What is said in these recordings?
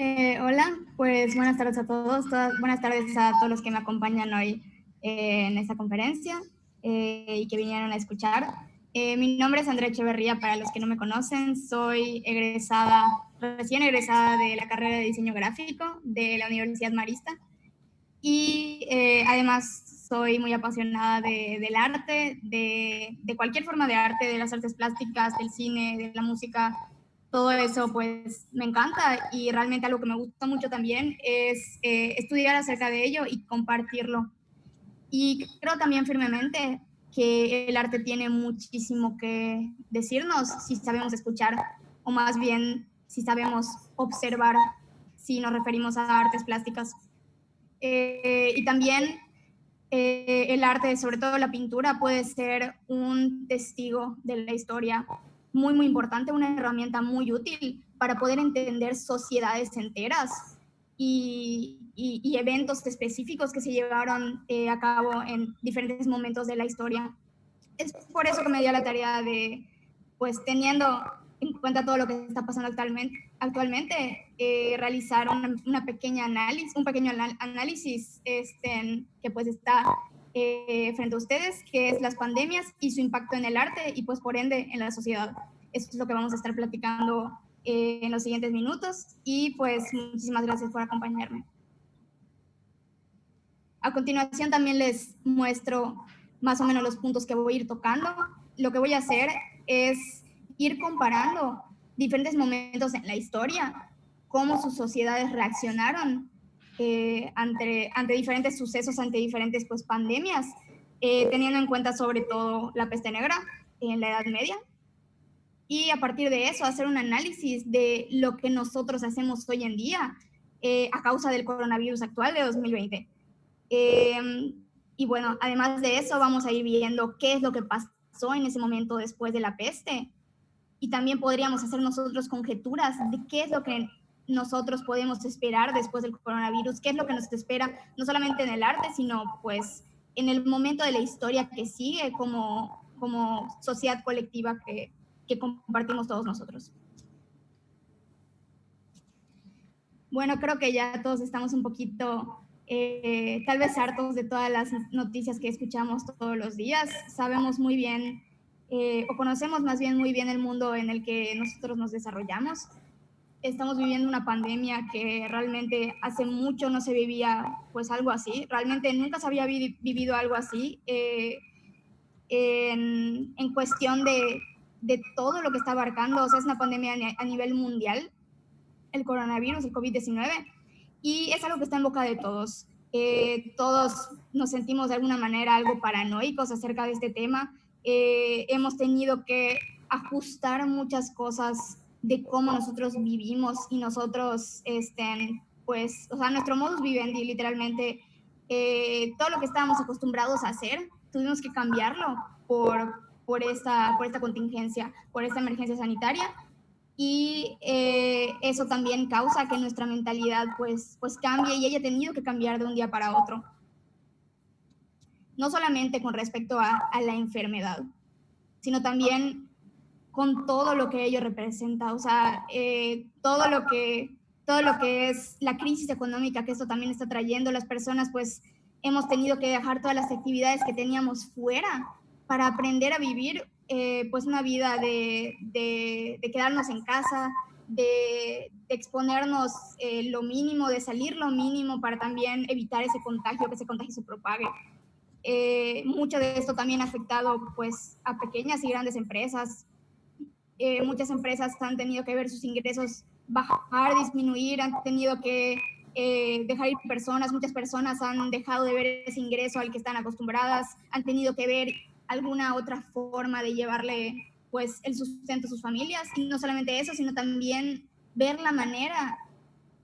Hola, pues buenas tardes a todos, buenas tardes a todos los que me acompañan hoy en esta conferencia y que vinieron a escuchar. Mi nombre es Andrea Echeverría, para los que no me conocen, soy recién egresada de la carrera de diseño gráfico de la Universidad Marista y además soy muy apasionada del arte, de cualquier forma de arte, de las artes plásticas, del cine, de la música. Todo eso pues me encanta, y realmente algo que me gusta mucho también es estudiar acerca de ello y compartirlo. Y creo también firmemente que el arte tiene muchísimo que decirnos si sabemos escuchar, o más bien si sabemos observar, si nos referimos a artes plásticas. Y también el arte, sobre todo la pintura, puede ser un testigo de la historia muy, muy importante, una herramienta muy útil para poder entender sociedades enteras y eventos específicos que se llevaron a cabo en diferentes momentos de la historia. Es por eso que me dio la tarea de, pues teniendo en cuenta todo lo que está pasando actualmente, realizar una pequeña análisis, un pequeño análisis que pues está frente a ustedes, que es las pandemias y su impacto en el arte y pues por ende en la sociedad. Eso es lo que vamos a estar platicando en los siguientes minutos, y pues muchísimas gracias por acompañarme. A continuación también les muestro más o menos los puntos que voy a ir tocando. Lo que voy a hacer es ir comparando diferentes momentos en la historia, cómo sus sociedades reaccionaron ante diferentes sucesos, ante diferentes pues, pandemias, teniendo en cuenta sobre todo la peste negra en la Edad Media. Y a partir de eso hacer un análisis de lo que nosotros hacemos hoy en día a causa del coronavirus actual de 2020. Y bueno, además de eso, vamos a ir viendo qué es lo que pasó en ese momento después de la peste. Y también podríamos hacer nosotros conjeturas de qué es lo que nosotros podemos esperar después del coronavirus, qué es lo que nos espera, no solamente en el arte, sino pues en el momento de la historia que sigue como sociedad colectiva que compartimos todos nosotros. Bueno, creo que ya todos estamos un poquito, tal vez hartos de todas las noticias que escuchamos todos los días. Sabemos muy bien, o conocemos más bien muy bien el mundo en el que nosotros nos desarrollamos. Estamos viviendo una pandemia que realmente hace mucho no se vivía pues algo así. Realmente nunca se había vivido algo así en cuestión de todo lo que está abarcando. O sea, es una pandemia a nivel mundial, el coronavirus, el COVID-19, y es algo que está en boca de todos. Todos nos sentimos de alguna manera algo paranoicos acerca de este tema. Hemos tenido que ajustar muchas cosas de cómo nosotros vivimos y nosotros, pues, o sea, nuestro modus vivendi, literalmente, todo lo que estábamos acostumbrados a hacer, tuvimos que cambiarlo por esta contingencia, por esta emergencia sanitaria, y eso también causa que nuestra mentalidad pues cambie y haya tenido que cambiar de un día para otro. No solamente con respecto a la enfermedad, sino también con todo lo que ello representa, o sea, todo lo que es la crisis económica que esto también está trayendo. Las personas pues hemos tenido que dejar todas las actividades que teníamos fuera para aprender a vivir pues una vida de quedarnos en casa, de exponernos lo mínimo, de salir lo mínimo para también evitar ese contagio, que ese contagio se propague. Mucho de esto también ha afectado pues a pequeñas y grandes empresas. Muchas empresas han tenido que ver sus ingresos bajar, disminuir, han tenido que dejar ir personas, muchas personas han dejado de ver ese ingreso al que están acostumbradas, han tenido que ver alguna otra forma de llevarle pues el sustento a sus familias, y no solamente eso, sino también ver la manera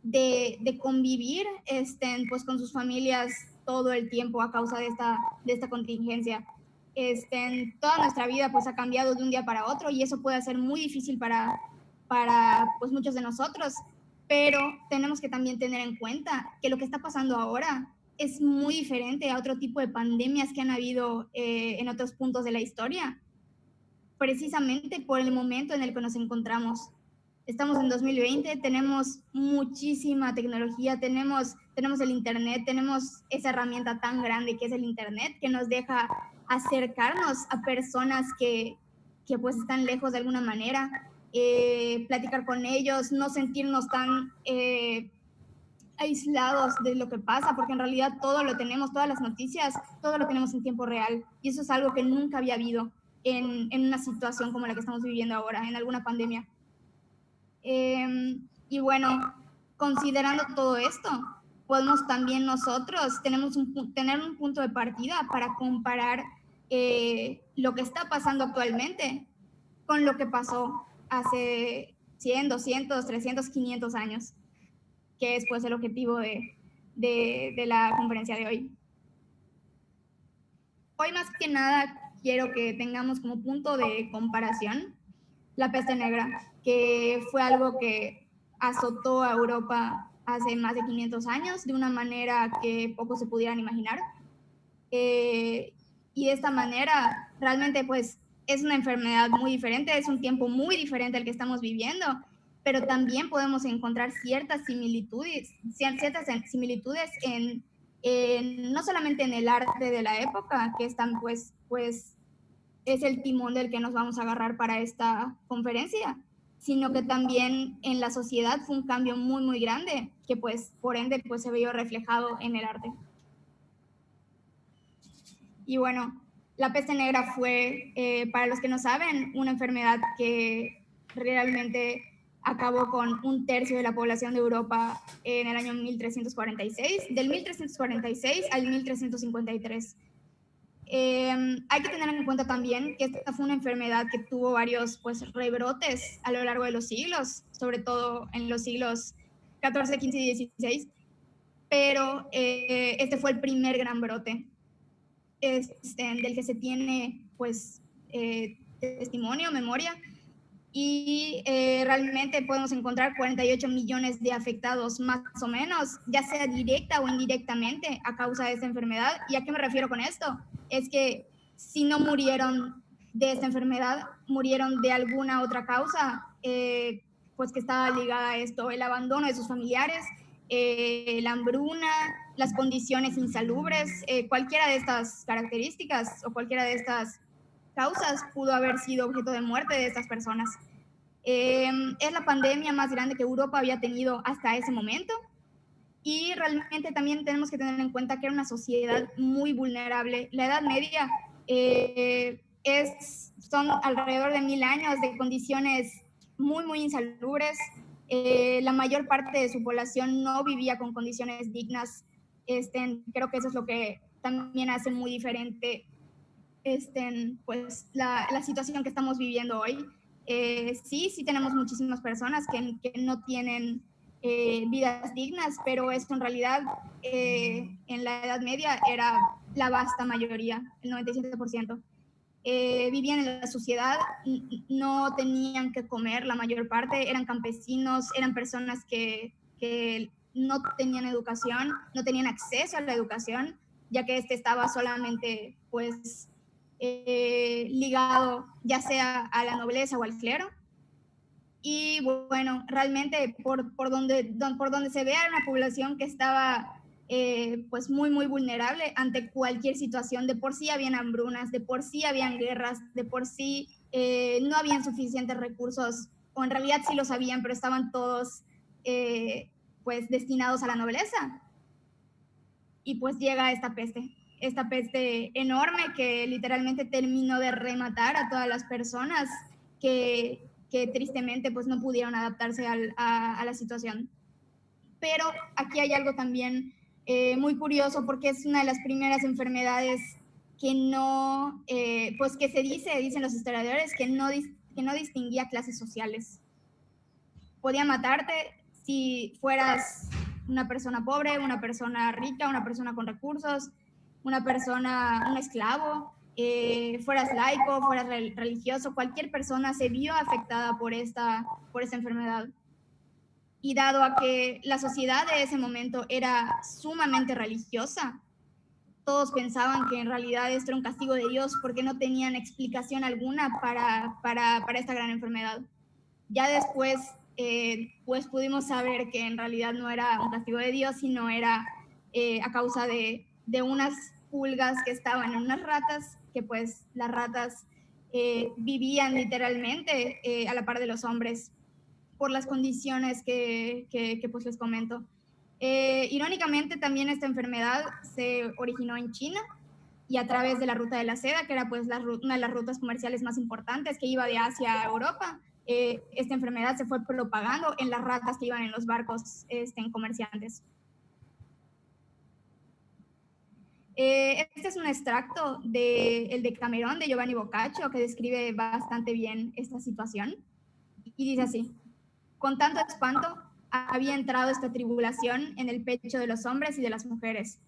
de convivir pues con sus familias todo el tiempo a causa de esta contingencia. Toda nuestra vida pues ha cambiado de un día para otro, y eso puede ser muy difícil para pues muchos de nosotros, pero tenemos que también tener en cuenta que lo que está pasando ahora es muy diferente a otro tipo de pandemias que han habido en otros puntos de la historia, precisamente por el momento en el que nos encontramos. Estamos en 2020, tenemos muchísima tecnología, tenemos el Internet, tenemos esa herramienta tan grande que es el Internet, que nos deja acercarnos a personas que pues están lejos de alguna manera, platicar con ellos, no sentirnos tan aislados de lo que pasa, porque en realidad todo lo tenemos, todas las noticias, todo lo tenemos en tiempo real. Y eso es algo que nunca había habido en una situación como la que estamos viviendo ahora, en alguna pandemia. Y bueno, considerando todo esto, podemos también nosotros tener un punto de partida para comparar lo que está pasando actualmente con lo que pasó hace 100, 200, 300, 500 años, que es pues el objetivo de la conferencia de hoy. Hoy más que nada quiero que tengamos como punto de comparación la peste negra, que fue algo que azotó a Europa hace más de 500 años de una manera que pocos se pudieran imaginar. Y de esta manera realmente pues es una enfermedad muy diferente, es un tiempo muy diferente al que estamos viviendo, pero también podemos encontrar ciertas similitudes no solamente en el arte de la época, que están pues es el timón del que nos vamos a agarrar para esta conferencia, sino que también en la sociedad fue un cambio muy, muy grande, que pues por ende pues se vio reflejado en el arte. Y bueno, la peste negra fue, para los que no saben, una enfermedad que realmente acabó con 1/3 de la población de Europa en el año 1346, del 1346 al 1353. Hay que tener en cuenta también que esta fue una enfermedad que tuvo varios pues, rebrotes a lo largo de los siglos, sobre todo en los siglos XIV, XV y XVI, pero este fue el primer gran brote del que se tiene pues, testimonio, memoria, y realmente podemos encontrar 48 millones de afectados más o menos, ya sea directa o indirectamente a causa de esta enfermedad. ¿Y a qué me refiero con esto? Es que si no murieron de esta enfermedad, murieron de alguna otra causa, pues que estaba ligada a esto, el abandono de sus familiares, la hambruna, las condiciones insalubres, cualquiera de estas características o cualquiera de estas causas pudo haber sido objeto de muerte de estas personas. Es la pandemia más grande que Europa había tenido hasta ese momento, y realmente también tenemos que tener en cuenta que era una sociedad muy vulnerable. La Edad Media son alrededor de 1000 años de condiciones muy, muy insalubres. La mayor parte de su población no vivía con condiciones dignas. Creo que eso es lo que también hace muy diferente pues, la situación que estamos viviendo hoy. Sí tenemos muchísimas personas que no tienen vidas dignas, pero esto en realidad en la Edad Media era la vasta mayoría, el 97%. Vivían en la sociedad, no tenían que comer, la mayor parte eran campesinos, eran personas que no tenían educación, no tenían acceso a la educación, ya que estaba solamente pues ligado ya sea a la nobleza o al clero. Y bueno, realmente por donde se vea una población que estaba pues muy, muy vulnerable ante cualquier situación. De por sí habían hambrunas, de por sí habían guerras, de por sí no habían suficientes recursos, o en realidad sí los habían, pero estaban todos pues destinados a la nobleza. Y pues llega esta peste enorme que literalmente terminó de rematar a todas las personas que tristemente pues no pudieron adaptarse a la situación. Pero aquí hay algo también muy curioso, porque es una de las primeras enfermedades que no, pues que dicen los historiadores, que no distinguía clases sociales. Podía matarte si fueras una persona pobre, una persona rica, una persona con recursos, un esclavo, fueras laico, fueras religioso, cualquier persona se vio afectada por esta enfermedad. Y dado a que la sociedad de ese momento era sumamente religiosa, todos pensaban que en realidad esto era un castigo de Dios, porque no tenían explicación alguna para esta gran enfermedad. Ya después pues pudimos saber que en realidad no era un castigo de Dios, sino era a causa de unas pulgas que estaban en unas ratas, que pues las ratas vivían literalmente a la par de los hombres por las condiciones que pues les comento. Irónicamente, también esta enfermedad se originó en China y a través de la ruta de la seda, que era pues una de las rutas comerciales más importantes que iba de Asia a Europa. Esta enfermedad se fue propagando en las ratas que iban en los barcos en comerciantes. Este es un extracto de El Decamerón de Giovanni Boccaccio que describe bastante bien esta situación y dice así: con tanto espanto había entrado esta tribulación en el pecho de los hombres y de las mujeres,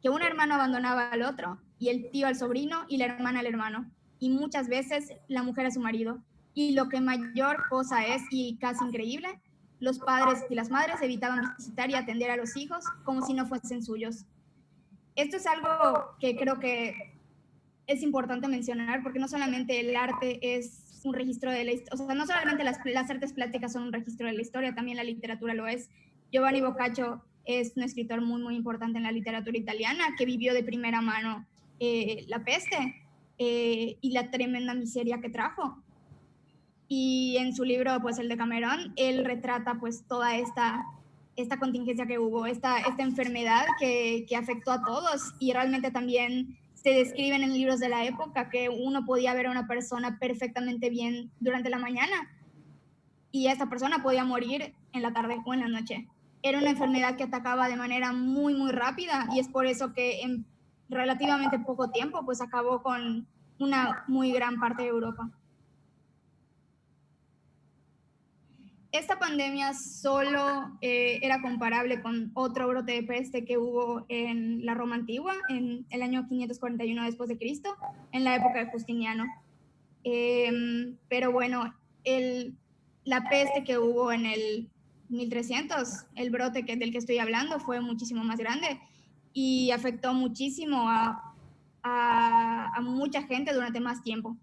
que un hermano abandonaba al otro, y el tío al sobrino, y la hermana al hermano, y muchas veces la mujer a su marido. Y lo que mayor cosa es, y casi increíble, los padres y las madres evitaban visitar y atender a los hijos como si no fuesen suyos. Esto es algo que creo que es importante mencionar, porque no solamente el arte es un registro de la historia, o sea, no solamente las artes plásticas son un registro de la historia, también la literatura lo es. Giovanni Boccaccio es un escritor muy, muy importante en la literatura italiana, que vivió de primera mano la peste y la tremenda miseria que trajo. Y en su libro, pues, El Decamerón, él retrata, pues, toda esta contingencia que hubo, esta enfermedad que afectó a todos, y realmente también se describen en libros de la época que uno podía ver a una persona perfectamente bien durante la mañana y esta persona podía morir en la tarde o en la noche. Era una enfermedad que atacaba de manera muy, muy rápida, y es por eso que en relativamente poco tiempo pues acabó con una muy gran parte de Europa. Esta pandemia solo era comparable con otro brote de peste que hubo en la Roma antigua, en el año 541 después de Cristo, en la época de Justiniano. Pero bueno, la peste que hubo en el 1300, el brote del que estoy hablando, fue muchísimo más grande y afectó muchísimo a mucha gente durante más tiempo.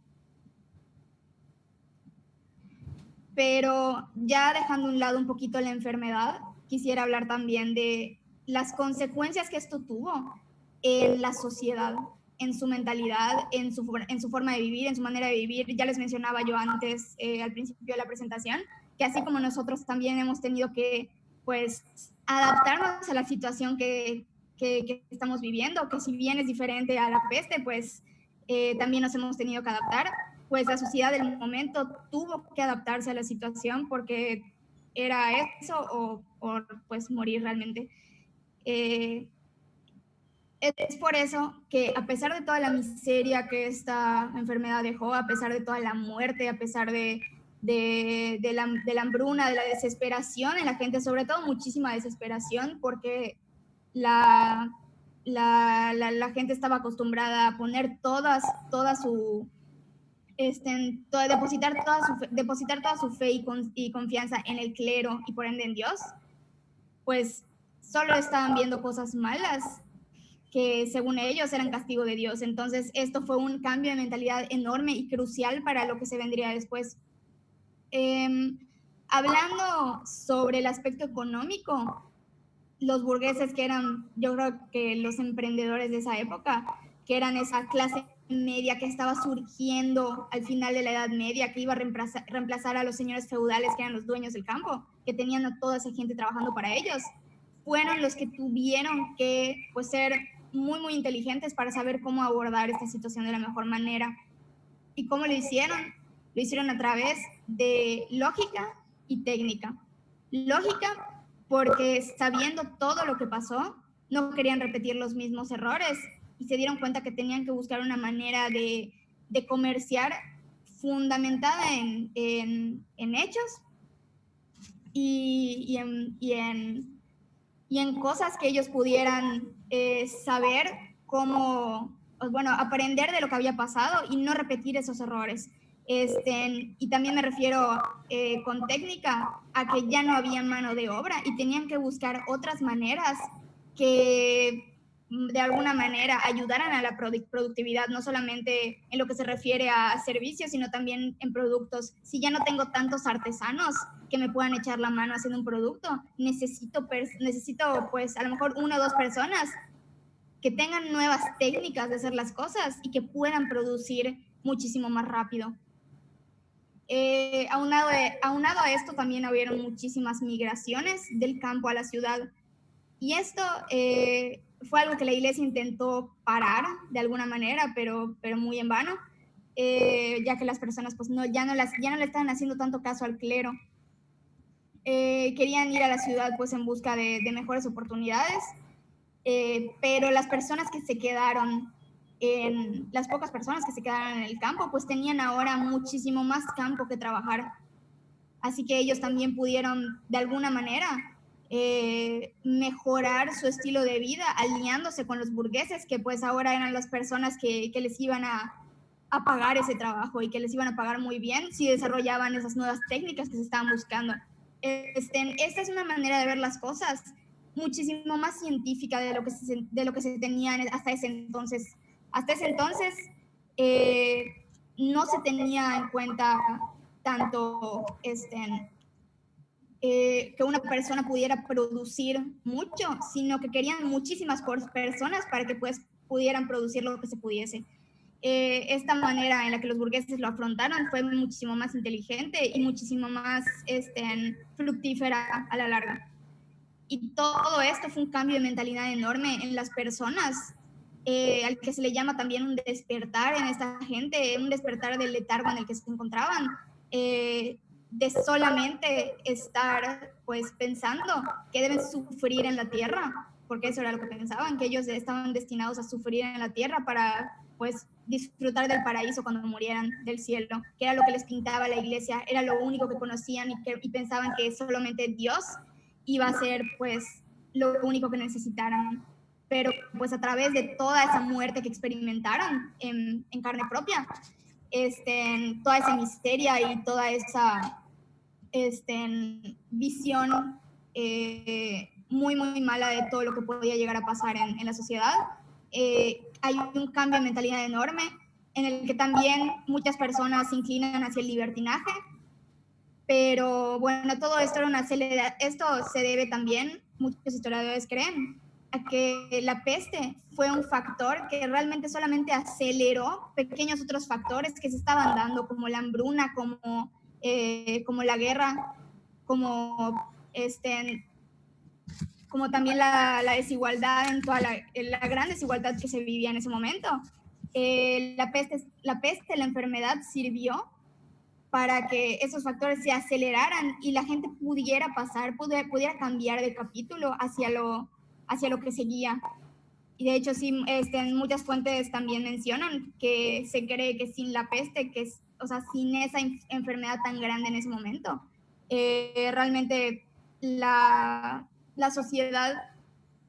Pero ya dejando a un lado un poquito la enfermedad, quisiera hablar también de las consecuencias que esto tuvo en la sociedad, en su mentalidad, en su forma de vivir, en su manera de vivir. Ya les mencionaba yo antes, al principio de la presentación, que así como nosotros también hemos tenido que, pues, adaptarnos a la situación que estamos viviendo, que si bien es diferente a la peste, pues también nos hemos tenido que adaptar. Pues la sociedad del momento tuvo que adaptarse a la situación porque era eso o pues morir realmente. Es por eso que a pesar de toda la miseria que esta enfermedad dejó, a pesar de toda la muerte, a pesar de la hambruna, de la desesperación en la gente, sobre todo muchísima desesperación, porque la gente estaba acostumbrada a poner toda su depositar toda su fe y confianza en el clero y por ende en Dios, pues solo estaban viendo cosas malas que según ellos eran castigo de Dios. Entonces esto fue un cambio de mentalidad enorme y crucial para lo que se vendría después. Hablando sobre el aspecto económico, los burgueses, que eran, yo creo que los emprendedores de esa época, que eran esa clase media que estaba surgiendo al final de la Edad Media, que iba a reemplazar a los señores feudales, que eran los dueños del campo, que tenían a toda esa gente trabajando para ellos, fueron los que tuvieron que, pues, ser muy, muy inteligentes para saber cómo abordar esta situación de la mejor manera. ¿Y cómo lo hicieron? Lo hicieron a través de lógica y técnica. Lógica, porque sabiendo todo lo que pasó, no querían repetir los mismos errores y se dieron cuenta que tenían que buscar una manera de comerciar fundamentada en hechos y en cosas que ellos pudieran saber cómo, bueno, aprender de lo que había pasado y no repetir esos errores. Y también me refiero con técnica a que ya no había mano de obra y tenían que buscar otras maneras que de alguna manera ayudaran a la productividad, no solamente en lo que se refiere a servicios, sino también en productos. Si ya no tengo tantos artesanos que me puedan echar la mano haciendo un producto, necesito pues a lo mejor 1 o 2 personas que tengan nuevas técnicas de hacer las cosas y que puedan producir muchísimo más rápido. Aunado a esto, también hubieron muchísimas migraciones del campo a la ciudad. Y esto fue algo que la iglesia intentó parar de alguna manera, pero muy en vano, ya que las personas pues ya no le estaban haciendo tanto caso al clero. Querían ir a la ciudad pues en busca de mejores oportunidades, pero las pocas personas que se quedaron en el campo pues tenían ahora muchísimo más campo que trabajar. Así que ellos también pudieron de alguna manera mejorar su estilo de vida aliándose con los burgueses, que pues ahora eran las personas que les iban a pagar ese trabajo y que les iban a pagar muy bien si desarrollaban esas nuevas técnicas que se estaban buscando. Esta es una manera de ver las cosas muchísimo más científica de lo que se tenía hasta ese entonces. Hasta ese entonces no se tenía en cuenta tanto que una persona pudiera producir mucho, sino que querían muchísimas personas para que pues pudieran producir lo que se pudiese. Esta manera en la que los burgueses lo afrontaron fue muchísimo más inteligente y muchísimo más fructífera a la larga. Y todo esto fue un cambio de mentalidad enorme en las personas, al que se le llama también un despertar en esta gente, un despertar del letargo en el que se encontraban, de solamente estar pues pensando que deben sufrir en la tierra, porque eso era lo que pensaban, que ellos estaban destinados a sufrir en la tierra para pues disfrutar del paraíso cuando murieran, del cielo, que era lo que les pintaba la iglesia, era lo único que conocían y pensaban que solamente Dios iba a ser pues lo único que necesitaran. Pero pues a través de toda esa muerte que experimentaron en carne propia, toda esa miseria y toda esa visión muy, muy mala de todo lo que podía llegar a pasar en la sociedad, hay un cambio de mentalidad enorme en el que también muchas personas se inclinan hacia el libertinaje, pero bueno, todo esto, esto se debe también, muchos historiadores creen, a que la peste fue un factor que realmente solamente aceleró pequeños otros factores que se estaban dando, como la hambruna, como la guerra, como, como también la desigualdad, en toda la gran desigualdad que se vivía en ese momento. La peste, la enfermedad sirvió para que esos factores se aceleraran y la gente pudiera pudiera cambiar de capítulo hacia lo que seguía. Y de hecho, sí, muchas fuentes también mencionan que se cree que sin la peste, o sea, sin esa enfermedad tan grande en ese momento, realmente la sociedad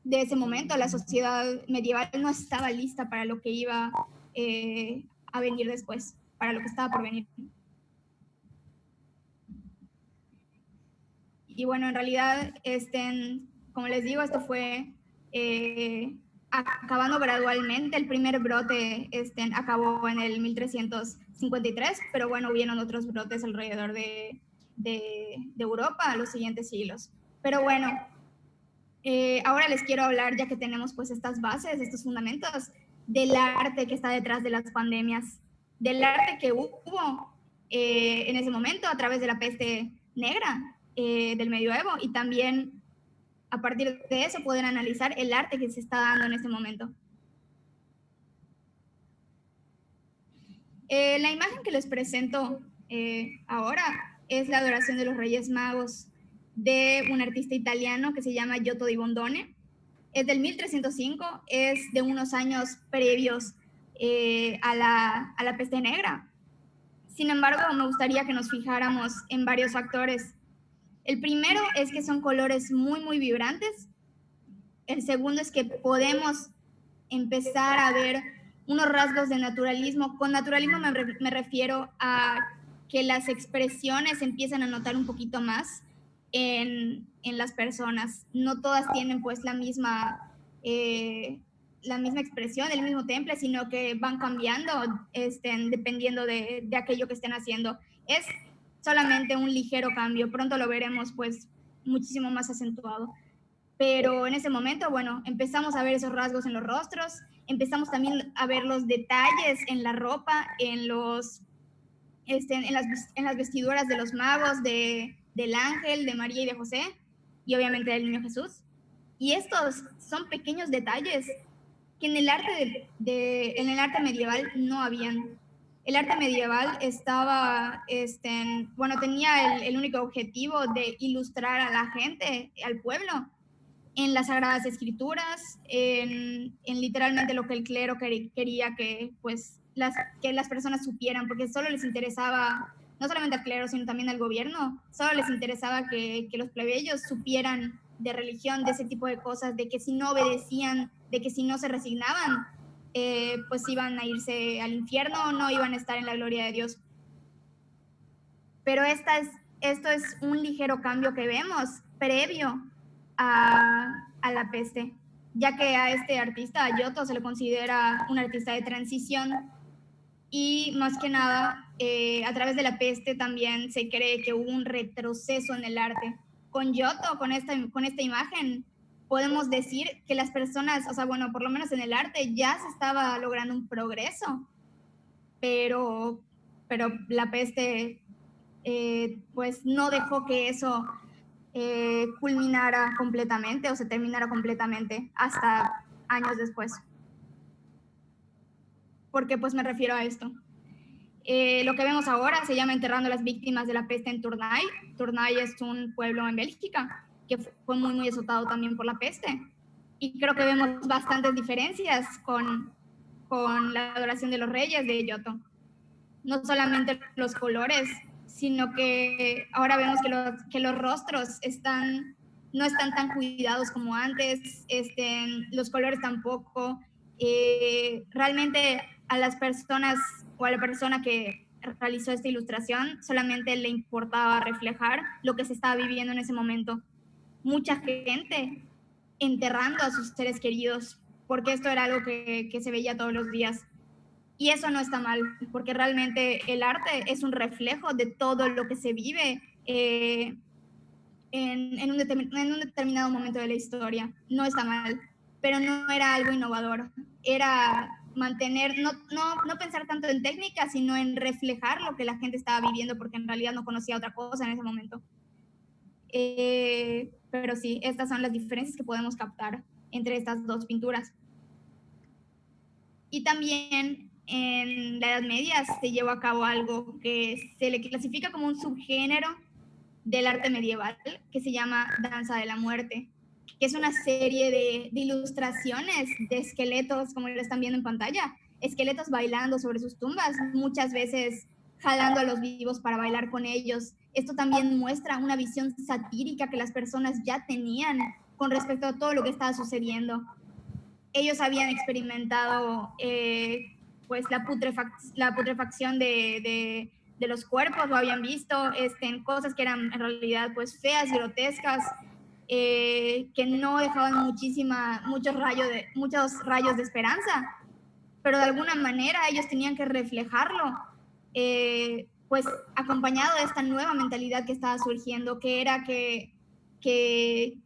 de ese momento, la sociedad medieval, no estaba lista para lo que iba a venir después, para lo que estaba por venir. Y bueno, en realidad, como les digo, esto fue acabando gradualmente. El primer brote acabó en el 1353, pero bueno, hubieron otros brotes alrededor de Europa los siguientes siglos. Pero bueno, ahora les quiero hablar, ya que tenemos pues estas bases, estos fundamentos, del arte que está detrás de las pandemias, del arte que hubo en ese momento a través de la peste negra del medioevo, y también a partir de eso poder analizar el arte que se está dando en este momento. La imagen que les presento ahora es la adoración de los Reyes Magos de un artista italiano que se llama Giotto di Bondone. Es del 1305, es de unos años previos a la peste negra. Sin embargo, me gustaría que nos fijáramos en varios factores. El primero es que son colores muy, muy vibrantes. El segundo es que podemos empezar a ver unos rasgos de naturalismo. Con naturalismo me refiero a que las expresiones se empiezan a notar un poquito más en las personas. No todas tienen pues la misma la misma expresión, el mismo temple, sino que van cambiando dependiendo de aquello que estén haciendo. Es solamente un ligero cambio, pronto lo veremos pues muchísimo más acentuado. Pero en ese momento, bueno, empezamos a ver esos rasgos en los rostros, empezamos también a ver los detalles en la ropa, en las vestiduras de los magos, del ángel, de María y de José, y obviamente del niño Jesús. Y estos son pequeños detalles que en el arte medieval no habían. El arte medieval estaba, tenía el único objetivo de ilustrar a la gente, al pueblo, en las Sagradas Escrituras, en literalmente lo que el clero quería que, pues, que las personas supieran, porque solo les interesaba, no solamente al clero, sino también al gobierno, solo les interesaba que los plebeyos supieran de religión, de ese tipo de cosas, de que si no obedecían, de que si no se resignaban, pues iban a irse al infierno, no iban a estar en la gloria de Dios. Pero esto es un ligero cambio que vemos previo a la peste, ya que a este artista, a Giotto, se le considera un artista de transición y más que nada, a través de la peste también se cree que hubo un retroceso en el arte. Con Giotto, con esta imagen, podemos decir que las personas, o sea, bueno, por lo menos en el arte ya se estaba logrando un progreso, pero la peste pues no dejó que eso culminara completamente o se terminara completamente hasta años después. ¿Por qué pues me refiero a esto? Lo que vemos ahora se llama Enterrando a las víctimas de la peste en Tournai. Tournai es un pueblo en Bélgica que fue muy, muy azotado también por la peste. Y creo que vemos bastantes diferencias con la adoración de los reyes de Giotto. No solamente los colores, sino que ahora vemos que los rostros no están tan cuidados como antes, los colores tampoco. Realmente a las personas o a la persona que realizó esta ilustración solamente le importaba reflejar lo que se estaba viviendo en ese momento. Mucha gente enterrando a sus seres queridos, porque esto era algo que se veía todos los días. Y eso no está mal, porque realmente el arte es un reflejo de todo lo que se vive en un determinado momento de la historia. No está mal, pero no era algo innovador. Era mantener, no pensar tanto en técnica, sino en reflejar lo que la gente estaba viviendo, porque en realidad no conocía otra cosa en ese momento. Pero sí, estas son las diferencias que podemos captar entre estas dos pinturas. Y también en la Edad Media se llevó a cabo algo que se le clasifica como un subgénero del arte medieval, que se llama Danza de la Muerte, que es una serie de ilustraciones de esqueletos, como lo están viendo en pantalla, esqueletos bailando sobre sus tumbas, muchas veces jalando a los vivos para bailar con ellos. Esto también muestra una visión satírica que las personas ya tenían con respecto a todo lo que estaba sucediendo. Ellos habían experimentado pues la putrefacción de los cuerpos, lo habían visto en cosas que eran en realidad pues feas y grotescas, que no dejaban muchos rayos de esperanza, pero de alguna manera ellos tenían que reflejarlo, pues acompañado de esta nueva mentalidad que estaba surgiendo, que era que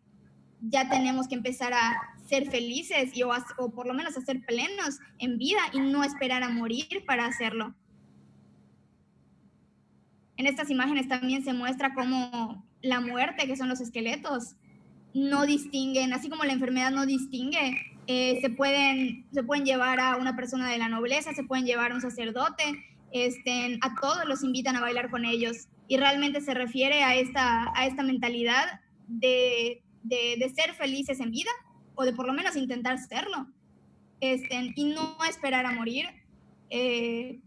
ya tenemos que empezar a ser felices o por lo menos a ser plenos en vida y no esperar a morir para hacerlo. En estas imágenes también se muestra cómo la muerte, que son los esqueletos, no distinguen, así como la enfermedad no distingue, se pueden llevar a una persona de la nobleza, se pueden llevar a un sacerdote, a todos los invitan a bailar con ellos. Y realmente se refiere a esta mentalidad de ser felices en vida, o de por lo menos intentar serlo, y no esperar a morir,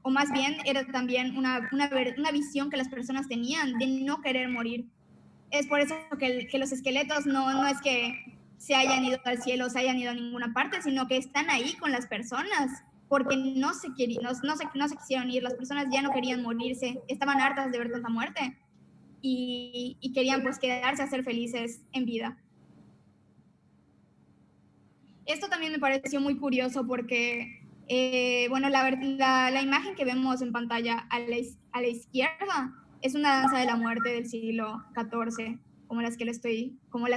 o más bien era también una visión que las personas tenían de no querer morir. Es por eso que los esqueletos no es que se hayan ido al cielo, se hayan ido a ninguna parte, sino que están ahí con las personas, porque no se quisieron ir, las personas ya no querían morirse, estaban hartas de ver tanta muerte y querían pues quedarse a ser felices en vida. Esto también me pareció muy curioso porque, bueno, la imagen que vemos en pantalla a la izquierda es una danza de la muerte del siglo XIV, como las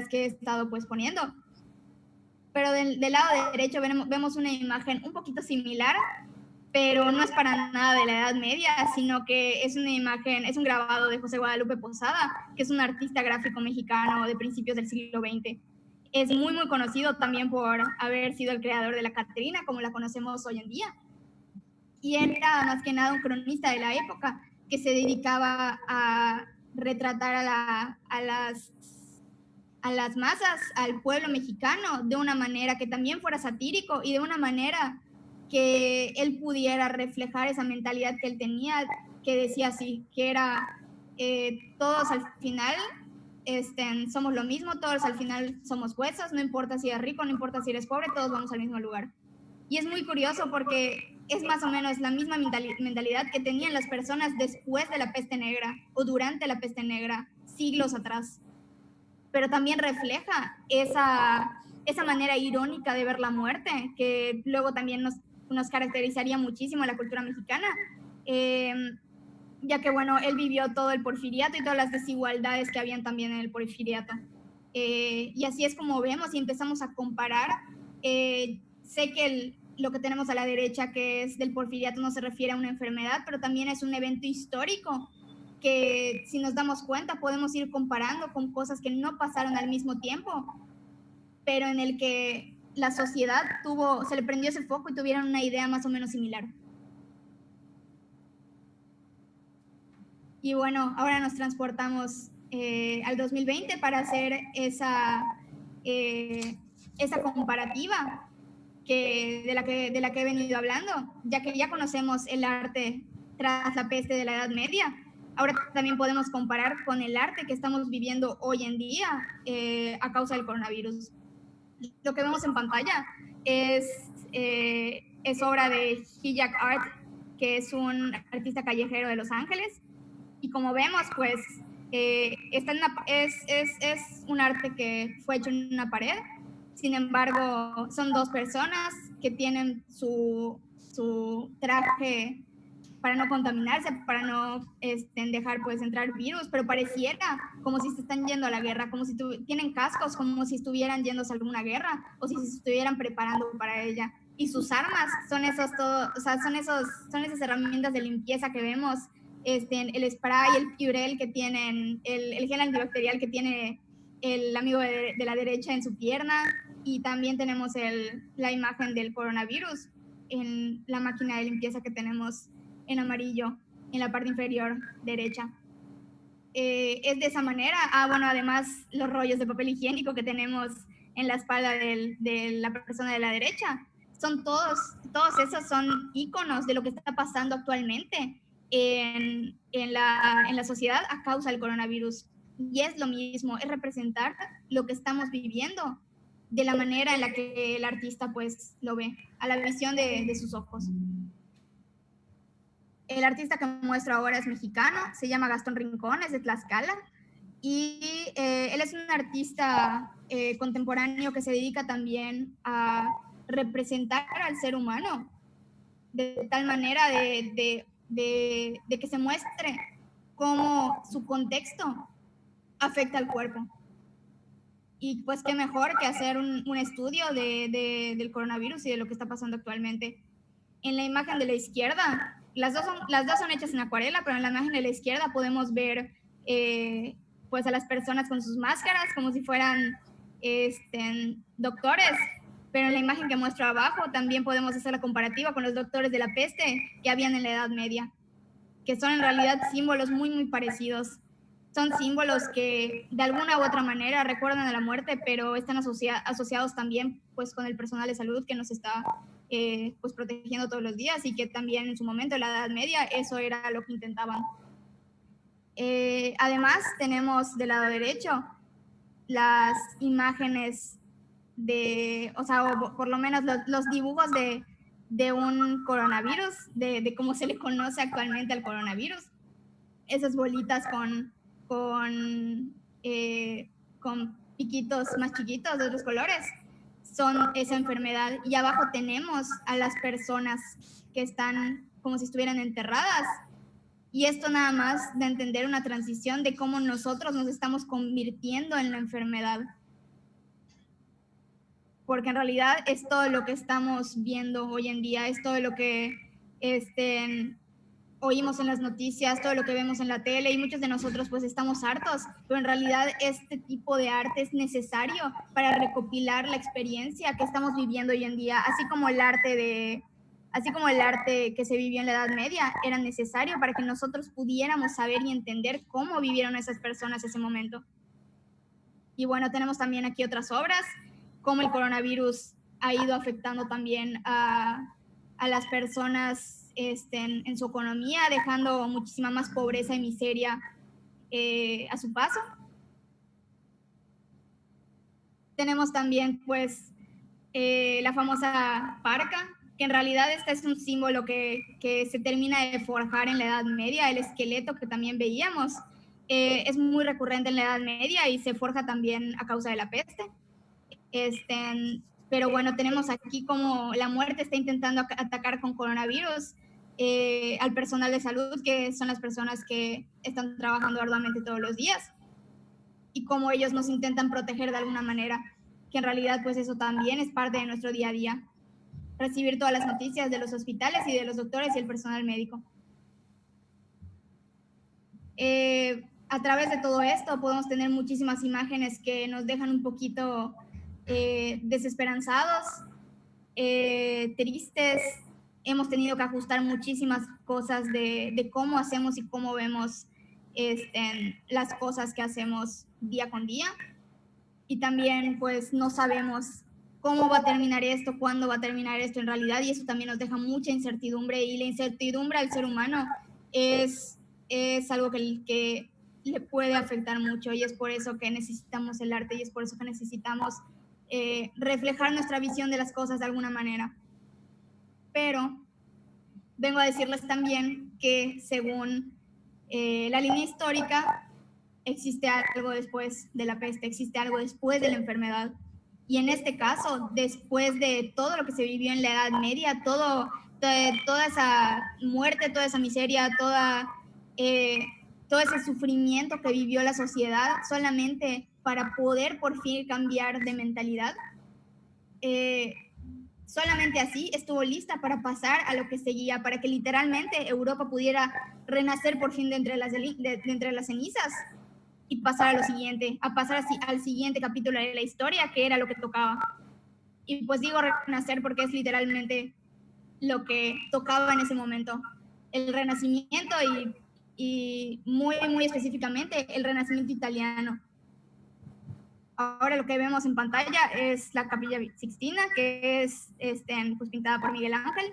que he estado pues poniendo. Pero del lado derecho vemos una imagen un poquito similar, pero no es para nada de la Edad Media, sino que es una imagen, es un grabado de José Guadalupe Posada, que es un artista gráfico mexicano de principios del siglo XX. Es muy, muy conocido también por haber sido el creador de la Catrina, como la conocemos hoy en día. Y él era más que nada un cronista de la época que se dedicaba a retratar a las masas, al pueblo mexicano, de una manera que también fuera satírico y de una manera que él pudiera reflejar esa mentalidad que él tenía, que decía así, que era todos al final somos lo mismo, todos al final somos huesos, no importa si eres rico, no importa si eres pobre, todos vamos al mismo lugar. Y es muy curioso porque es más o menos la misma mentalidad que tenían las personas después de la peste negra o durante la peste negra, siglos atrás. Pero también refleja esa manera irónica de ver la muerte, que luego también nos caracterizaría muchísimo a la cultura mexicana, ya que, bueno, él vivió todo el porfiriato y todas las desigualdades que habían también en el porfiriato. Y así es como vemos y empezamos a comparar. Sé que lo que tenemos a la derecha, que es del porfiriato, no se refiere a una enfermedad, pero también es un evento histórico que, si nos damos cuenta, podemos ir comparando con cosas que no pasaron al mismo tiempo, pero en el que la sociedad se le prendió ese foco y tuvieron una idea más o menos similar. Y bueno, ahora nos transportamos al 2020 para hacer esa comparativa de la que he venido hablando, ya que ya conocemos el arte tras la peste de la Edad Media. Ahora también podemos comparar con el arte que estamos viviendo hoy en día a causa del coronavirus. Lo que vemos en pantalla es obra de Hijack Art, que es un artista callejero de Los Ángeles. Y como vemos, pues es un arte que fue hecho en una pared. Sin embargo, son dos personas que tienen su traje para no contaminarse, para no dejar pues entrar virus, pero pareciera como si se están yendo a la guerra, como si tienen cascos, como si estuvieran yéndose a alguna guerra o si se estuvieran preparando para ella. Y sus armas son son esas herramientas de limpieza que vemos, el spray, el Purell que tienen, el gel antibacterial que tiene el amigo de la derecha en su pierna, y también tenemos la imagen del coronavirus en la máquina de limpieza que tenemos en amarillo en la parte inferior derecha. Es de esa manera. Bueno, además los rollos de papel higiénico que tenemos en la espalda de la persona de la derecha, todos esos son íconos de lo que está pasando actualmente en la sociedad a causa del coronavirus. Y es lo mismo, es representar lo que estamos viviendo de la manera en la que el artista pues lo ve, a la visión de sus ojos. El artista que muestro ahora es mexicano, se llama Gastón Rincón, es de Tlaxcala, y él es un artista contemporáneo que se dedica también a representar al ser humano de tal manera de que se muestre cómo su contexto afecta al cuerpo. Y pues qué mejor que hacer un estudio del coronavirus y de lo que está pasando actualmente. En la imagen de la izquierda, las dos son hechas en acuarela, pero en la imagen de la izquierda podemos ver pues a las personas con sus máscaras como si fueran doctores, pero en la imagen que muestro abajo también podemos hacer la comparativa con los doctores de la peste que habían en la Edad Media, que son en realidad símbolos muy, muy parecidos. Son símbolos que de alguna u otra manera recuerdan a la muerte, pero están asociados también pues con el personal de salud que nos está pues protegiendo todos los días, y que también en su momento, en la Edad Media, eso era lo que intentaban. Además, tenemos del lado derecho las imágenes o por lo menos los dibujos de un coronavirus, de cómo se le conoce actualmente al coronavirus. Esas bolitas con piquitos más chiquitos de otros colores son esa enfermedad, y abajo tenemos a las personas que están como si estuvieran enterradas. Y esto nada más de entender una transición de cómo nosotros nos estamos convirtiendo en la enfermedad. Porque en realidad es todo lo que estamos viendo hoy en día, es todo lo que oímos en las noticias, todo lo que vemos en la tele, y muchos de nosotros pues estamos hartos, pero en realidad este tipo de arte es necesario para recopilar la experiencia que estamos viviendo hoy en día, así como el arte que se vivió en la Edad Media era necesario para que nosotros pudiéramos saber y entender cómo vivieron esas personas ese momento. Y bueno, tenemos también aquí otras obras, cómo el coronavirus ha ido afectando también a las personas en su economía, dejando muchísima más pobreza y miseria a su paso. Tenemos también pues la famosa parca, que en realidad este es un símbolo que se termina de forjar en la Edad Media, el esqueleto que también veíamos. Es muy recurrente en la Edad Media y se forja también a causa de la peste. Pero bueno, tenemos aquí como la muerte está intentando atacar con coronavirus al personal de salud, que son las personas que están trabajando arduamente todos los días, y cómo ellos nos intentan proteger de alguna manera, que en realidad pues eso también es parte de nuestro día a día, recibir todas las noticias de los hospitales y de los doctores y el personal médico. A través de todo esto podemos tener muchísimas imágenes que nos dejan un poquito desesperanzados, tristes. Hemos tenido que ajustar muchísimas cosas de cómo hacemos y cómo vemos las cosas que hacemos día con día. Y también pues no sabemos cómo va a terminar esto, cuándo va a terminar esto en realidad, y eso también nos deja mucha incertidumbre, y la incertidumbre al ser humano es algo que le puede afectar mucho, y es por eso que necesitamos el arte, y es por eso que necesitamos reflejar nuestra visión de las cosas de alguna manera. Pero vengo a decirles también que según la línea histórica, existe algo después de la peste, existe algo después de la enfermedad. Y en este caso, después de todo lo que se vivió en la Edad Media, toda esa muerte, toda esa miseria, todo ese sufrimiento que vivió la sociedad solamente para poder por fin cambiar de mentalidad, solamente así estuvo lista para pasar a lo que seguía, para que literalmente Europa pudiera renacer por fin de entre las cenizas y pasar a lo siguiente, a pasar así al siguiente capítulo de la historia, que era lo que tocaba. Y pues digo renacer porque es literalmente lo que tocaba en ese momento, el renacimiento, y muy, muy específicamente el renacimiento italiano. Ahora lo que vemos en pantalla es la Capilla Sixtina, que es pues, pintada por Miguel Ángel.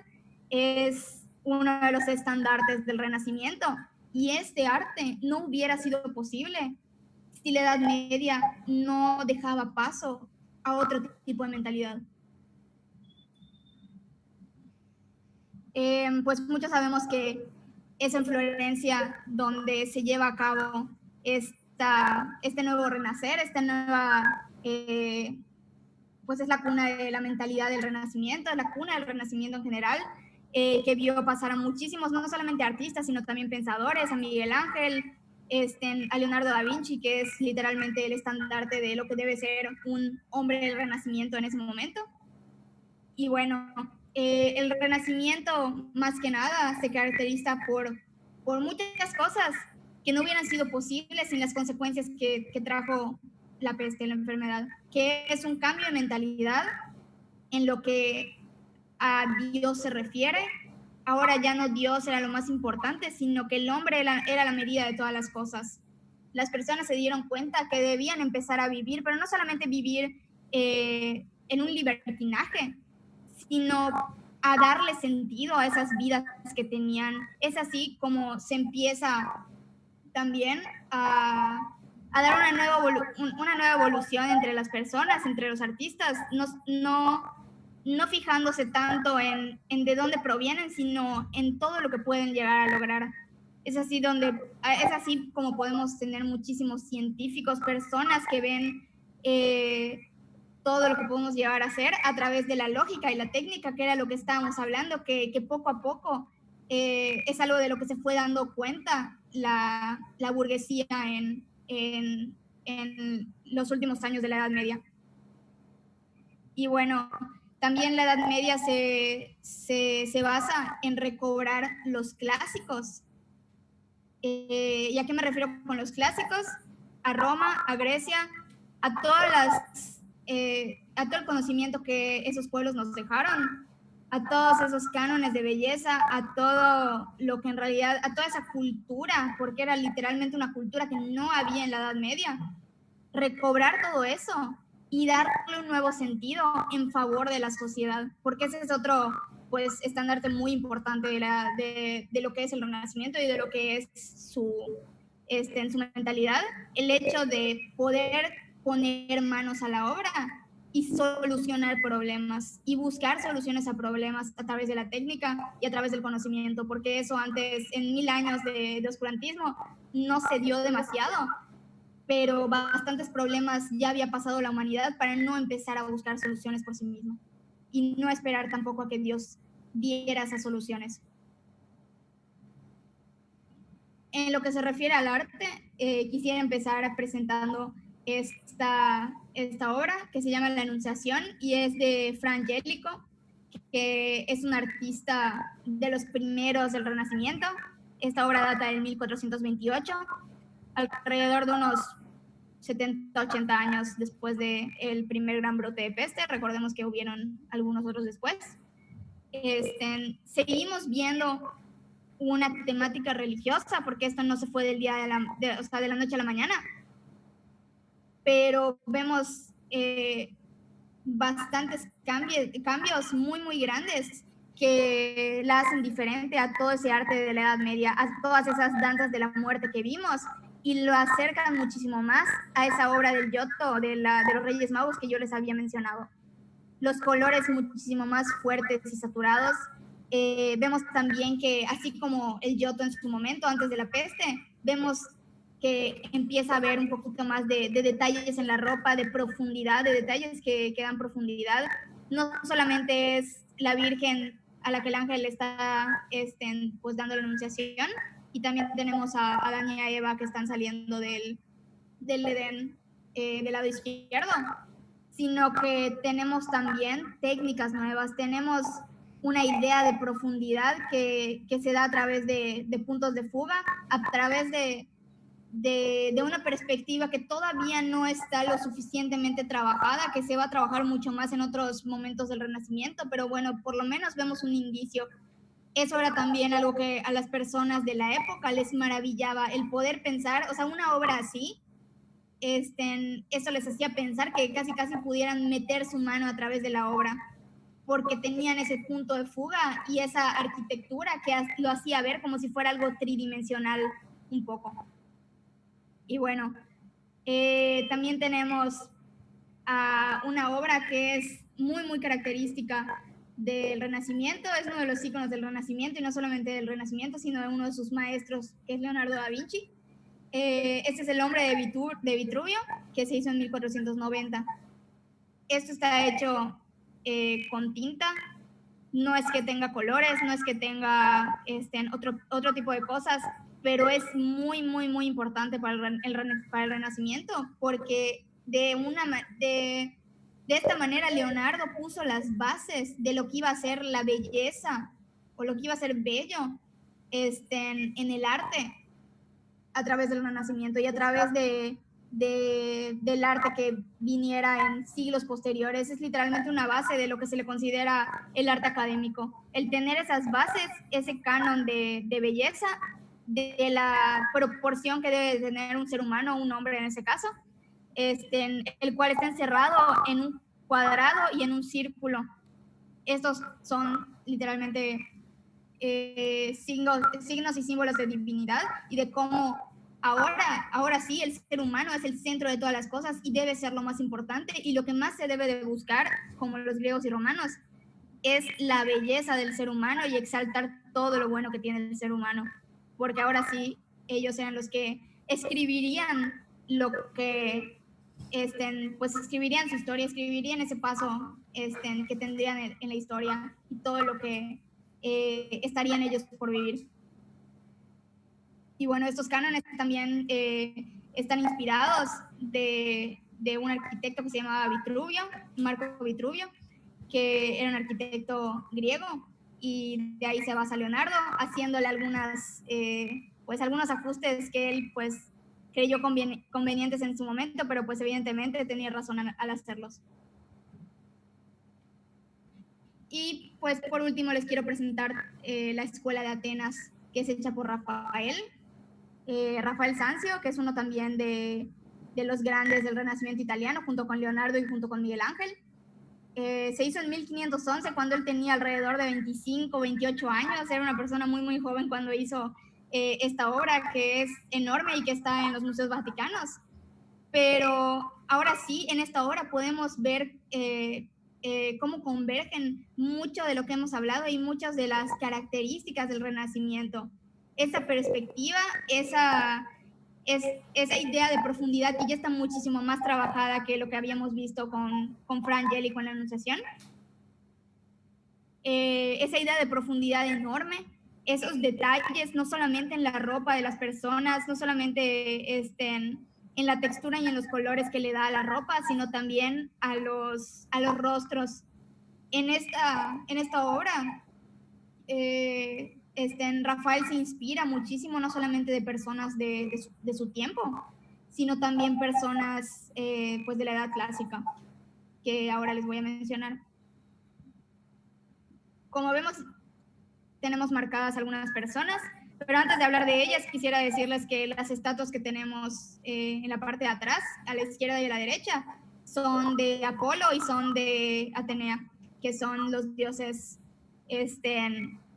Es uno de los estandartes del Renacimiento, y este arte no hubiera sido posible si la Edad Media no dejaba paso a otro tipo de mentalidad. Pues muchos sabemos que es en Florencia donde se lleva a cabo este nuevo renacer, esta nueva, pues es la cuna de la mentalidad del Renacimiento, la cuna del Renacimiento en general, que vio pasar a muchísimos, no solamente artistas, sino también pensadores, a Miguel Ángel, a Leonardo da Vinci, que es literalmente el estandarte de lo que debe ser un hombre del Renacimiento en ese momento. Y bueno, el Renacimiento más que nada se caracteriza por muchas cosas que no hubieran sido posibles sin las consecuencias que trajo la peste, la enfermedad, que es un cambio de mentalidad en lo que a Dios se refiere. Ahora ya no Dios era lo más importante, sino que el hombre era la medida de todas las cosas. Las personas se dieron cuenta que debían empezar a vivir, pero no solamente vivir en un libertinaje, sino a darle sentido a esas vidas que tenían. Es así como se empieza también a dar una nueva evolución entre las personas, entre los artistas, no fijándose tanto en de dónde provienen, sino en todo lo que pueden llegar a lograr. Es así como podemos tener muchísimos científicos, personas que ven todo lo que podemos llegar a hacer a través de la lógica y la técnica, que era lo que estábamos hablando, que poco a poco es algo de lo que se fue dando cuenta la burguesía en los últimos años de la Edad Media. Y bueno, también la Edad Media se basa en recobrar los clásicos. ¿Y a qué me refiero con los clásicos? A Roma, a Grecia, a todas a todo el conocimiento que esos pueblos nos dejaron, a todos esos cánones de belleza, a todo lo que en realidad, a toda esa cultura, porque era literalmente una cultura que no había en la Edad Media. Recobrar todo eso y darle un nuevo sentido en favor de la sociedad, porque ese es otro pues estandarte muy importante de lo que es el Renacimiento y de lo que es en su mentalidad, el hecho de poder poner manos a la obra y solucionar problemas y buscar soluciones a problemas a través de la técnica y a través del conocimiento, porque eso antes, en 1000 años de oscurantismo, no se dio demasiado, pero bastantes problemas ya había pasado la humanidad para no empezar a buscar soluciones por sí mismo y no esperar tampoco a que Dios diera esas soluciones. En lo que se refiere al arte, quisiera empezar presentando esta obra que se llama La Anunciación y es de Fra Angelico, que es un artista de los primeros del Renacimiento. Esta obra data del 1428, alrededor de unos 70, 80 años después del primer gran brote de peste. Recordemos que hubieron algunos otros después. Seguimos viendo una temática religiosa, porque esto no se fue del día de la noche a la mañana, pero vemos bastantes cambios muy, muy grandes que la hacen diferente a todo ese arte de la Edad Media, a todas esas danzas de la muerte que vimos, y lo acercan muchísimo más a esa obra del Giotto, de los Reyes Magos que yo les había mencionado. Los colores muchísimo más fuertes y saturados. Vemos también que, así como el Giotto en su momento, antes de la peste, vemos que empieza a haber un poquito más de detalles en la ropa, de profundidad, de detalles que dan profundidad. No solamente es la Virgen a la que el ángel está pues dando la anunciación, y también tenemos a Adán y a Eva que están saliendo del Edén del lado izquierdo, sino que tenemos también técnicas nuevas, tenemos una idea de profundidad que se da a través de puntos de fuga, a través de una perspectiva que todavía no está lo suficientemente trabajada, que se va a trabajar mucho más en otros momentos del Renacimiento, pero bueno, por lo menos vemos un indicio. Eso era también algo que a las personas de la época les maravillaba, el poder pensar, o sea, una obra así, eso les hacía pensar que casi pudieran meter su mano a través de la obra, porque tenían ese punto de fuga y esa arquitectura que lo hacía ver como si fuera algo tridimensional un poco. Y bueno, también tenemos una obra que es muy, muy característica del Renacimiento, es uno de los íconos del Renacimiento, y no solamente del Renacimiento, sino de uno de sus maestros, que es Leonardo da Vinci. Este es el hombre de Vitruvio, que se hizo en 1490. Esto está hecho con tinta, no es que tenga colores, no es que tenga otro tipo de cosas, pero es muy, muy, muy importante para el Renacimiento, porque de esta manera Leonardo puso las bases de lo que iba a ser la belleza o lo que iba a ser bello en el arte a través del Renacimiento y a través del arte que viniera en siglos posteriores. Es literalmente una base de lo que se le considera el arte académico. El tener esas bases, ese canon de belleza, de la proporción que debe tener un ser humano, un hombre en ese caso, el cual está encerrado en un cuadrado y en un círculo. Estos son literalmente signos y símbolos de divinidad y de cómo ahora sí el ser humano es el centro de todas las cosas y debe ser lo más importante, y lo que más se debe de buscar, como los griegos y romanos, es la belleza del ser humano y exaltar todo lo bueno que tiene el ser humano, porque ahora sí ellos eran los que escribirían lo que pues escribirían su historia, escribirían ese paso que tendrían en la historia y todo lo que estarían ellos por vivir. Y bueno, estos cánones también están inspirados de un arquitecto que se llamaba Vitruvio, Marco Vitruvio, que era un arquitecto griego, y de ahí se basa Leonardo, haciéndole algunos ajustes que él pues creyó convenientes en su momento, pero pues evidentemente tenía razón al hacerlos. Y pues por último les quiero presentar la Escuela de Atenas, que es hecha por Rafael Sanzio, que es uno también de los grandes del Renacimiento italiano, junto con Leonardo y junto con Miguel Ángel. Se hizo en 1511, cuando él tenía alrededor de 25, 28 años. Era una persona muy, muy joven cuando hizo esta obra, que es enorme y que está en los museos vaticanos. Pero ahora sí, en esta obra podemos ver cómo convergen mucho de lo que hemos hablado y muchas de las características del Renacimiento. Esa perspectiva, esa idea de profundidad que ya está muchísimo más trabajada que lo que habíamos visto con Fra Angeli, con la Anunciación. Esa idea de profundidad enorme, esos detalles, no solamente en la ropa de las personas, no solamente en la textura y en los colores que le da a la ropa, sino también a los rostros. En esta obra, Rafael se inspira muchísimo, no solamente de personas de su tiempo, sino también personas pues de la edad clásica, que ahora les voy a mencionar. Como vemos, tenemos marcadas algunas personas, pero antes de hablar de ellas, quisiera decirles que las estatuas que tenemos en la parte de atrás, a la izquierda y a la derecha, son de Apolo y son de Atenea, que son los dioses,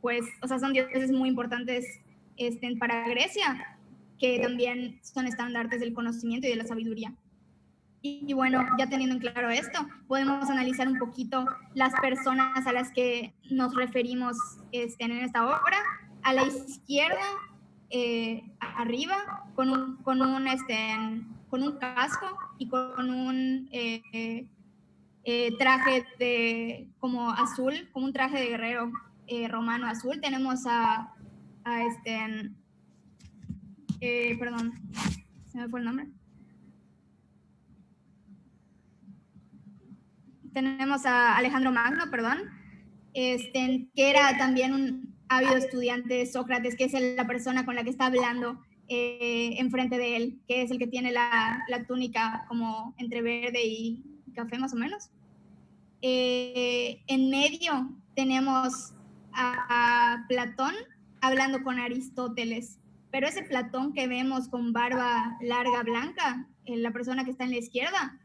pues, o sea, son dioses muy importantes para Grecia, que también son estandartes del conocimiento y de la sabiduría. Y bueno, ya teniendo en claro esto, podemos analizar un poquito las personas a las que nos referimos en esta obra. A la izquierda, arriba, con un casco y con un traje como azul, como un traje de guerrero romano azul. Tenemos perdón, se me fue el nombre. Tenemos a Alejandro Magno, que era también un ávido estudiante de Sócrates, que es la persona con la que está hablando enfrente de él, que es el que tiene la túnica como entre verde y café más o menos. En medio tenemos a Platón hablando con Aristóteles, pero ese Platón que vemos con barba larga blanca, la persona que está en la izquierda,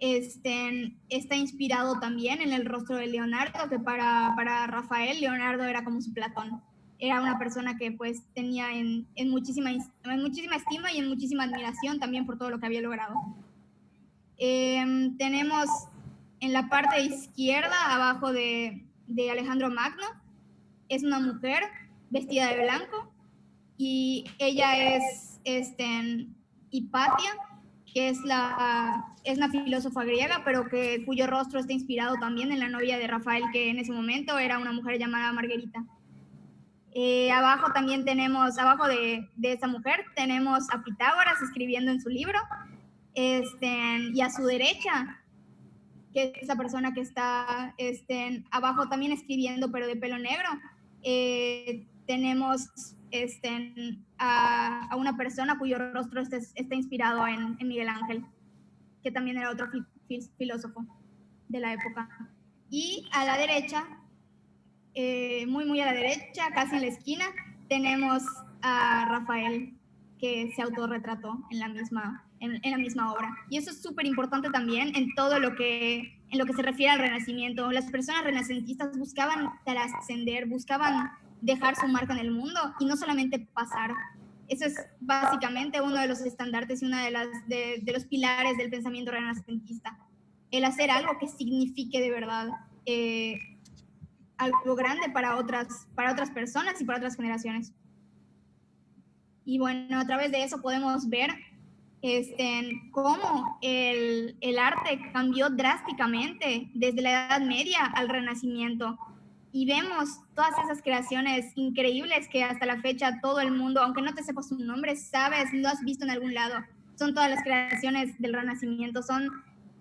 está inspirado también en el rostro de Leonardo, que para Rafael, Leonardo era como su Platón. Era una persona que pues tenía en muchísima estima y en muchísima admiración también por todo lo que había logrado. Tenemos en la parte esquerda, abajo de Alejandro Magno, es una mujer vestida de blanco, y ella es Hipatia, que es una filósofa griega, pero cuyo rostro está inspirado también en la novia de Rafael, que en ese momento era una mujer llamada Margarita. Abajo también tenemos, abajo de esa mujer, tenemos a Pitágoras escribiendo en su libro, y a su derecha, que es la persona que está abajo también escribiendo, pero de pelo negro, tenemos a una persona cuyo rostro está inspirado en Miguel Ángel, que también era otro filósofo de la época. Y a la derecha, muy a la derecha, casi en la esquina, tenemos a Rafael, que se autorretrató en la misma obra. Y eso es súper importante también en todo lo que se refiere al Renacimiento. Las personas renacentistas buscaban trascender, buscaban dejar su marca en el mundo y no solamente pasar. Eso es básicamente uno de los estandartes y uno de los pilares del pensamiento renacentista. El hacer algo que signifique de verdad algo grande para otras personas y para otras generaciones. Y bueno, a través de eso podemos ver cómo el arte cambió drásticamente desde la Edad Media al Renacimiento. Y vemos todas esas creaciones increíbles que hasta la fecha todo el mundo, aunque no te sepas su nombre, sabes, lo has visto en algún lado. Son todas las creaciones del Renacimiento, son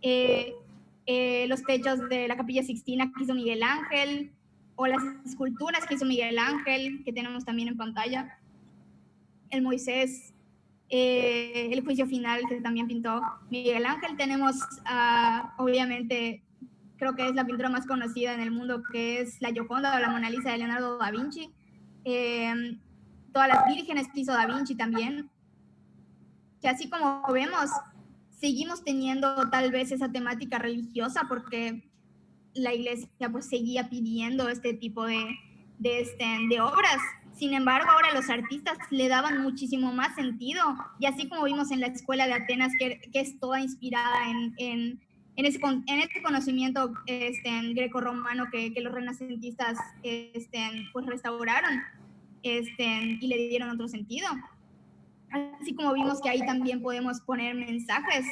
los techos de la Capilla Sixtina que hizo Miguel Ángel, o las esculturas que hizo Miguel Ángel, que tenemos también en pantalla, el Moisés, el juicio final que también pintó Miguel Ángel. Tenemos, obviamente, creo que es la pintura más conocida en el mundo, que es la Gioconda o la Mona Lisa de Leonardo da Vinci. Todas las vírgenes que hizo da Vinci también. Que así como vemos, seguimos teniendo tal vez esa temática religiosa porque la iglesia pues seguía pidiendo este tipo de obras. Sin embargo, ahora los artistas le daban muchísimo más sentido, y así como vimos en la escuela de Atenas, que es toda inspirada en ese conocimiento greco-romano que los renacentistas pues restauraron y le dieron otro sentido. Así como vimos que ahí también podemos poner mensajes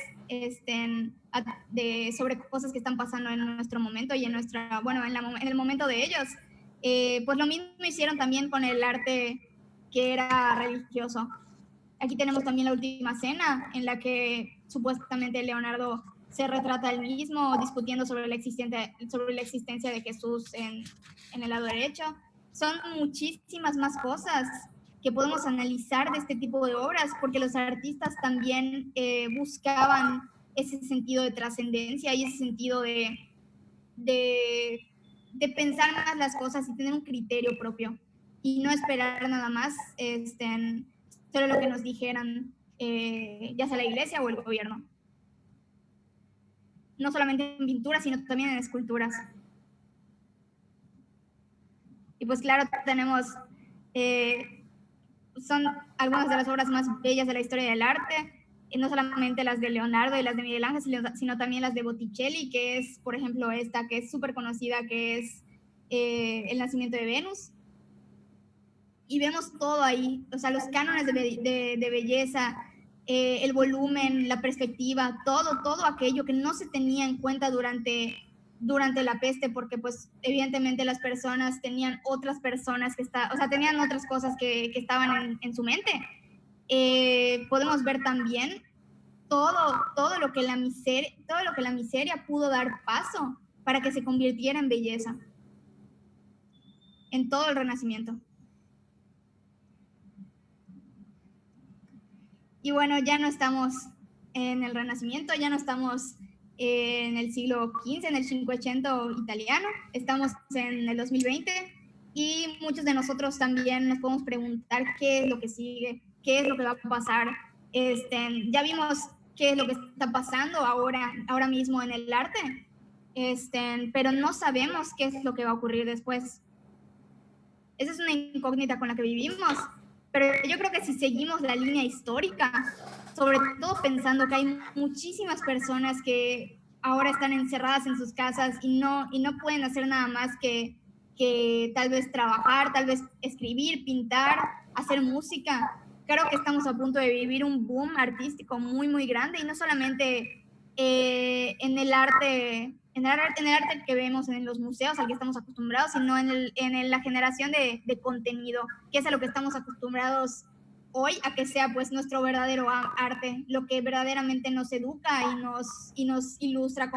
sobre cosas que están pasando en nuestro momento y en nuestra, bueno, en el momento de ellos. Pues lo mismo hicieron también con el arte que era religioso. Aquí tenemos también la Última Cena, en la que supuestamente Leonardo se retrata él mismo discutiendo sobre la existencia de Jesús en el lado derecho. Son muchísimas más cosas que podemos analizar de este tipo de obras, porque los artistas también buscaban ese sentido de trascendencia y ese sentido de pensar más las cosas y tener un criterio propio y no esperar nada más solo lo que nos dijeran ya sea la iglesia o el gobierno. No solamente en pinturas, sino también en esculturas. Y pues claro, tenemos son algunas de las obras más bellas de la historia del arte, no solamente las de Leonardo y las de Miguel Ángel, sino también las de Botticelli, que es, por ejemplo, esta que es súper conocida, que es El nacimiento de Venus. Y vemos todo ahí, o sea, los cánones de belleza, el volumen, la perspectiva, todo aquello que no se tenía en cuenta durante la peste, porque pues evidentemente las personas tenían otras personas tenían otras cosas que estaban en su mente. Podemos ver también todo lo que la miseria pudo dar paso para que se convirtiera en belleza en todo el Renacimiento. Y bueno, ya no estamos en el Renacimiento, ya no estamos en el siglo XV, en el Cinquecento italiano, estamos en el 2020 y muchos de nosotros también nos podemos preguntar qué es lo que sigue, qué es lo que va a pasar. Ya vimos qué es lo que está pasando ahora mismo en el arte, pero no sabemos qué es lo que va a ocurrir después. Esa es una incógnita con la que vivimos, pero yo creo que si seguimos la línea histórica, sobre todo pensando que hay muchísimas personas que ahora están encerradas en sus casas y no pueden hacer nada más que tal vez trabajar, tal vez escribir, pintar, hacer música. Creo que estamos a punto de vivir un boom artístico muy, muy grande, y no solamente en el arte que vemos en los museos al que estamos acostumbrados, sino en la generación de contenido, que es a lo que estamos acostumbrados hoy, a que sea pues nuestro verdadero arte, lo que verdaderamente nos educa y nos ilustra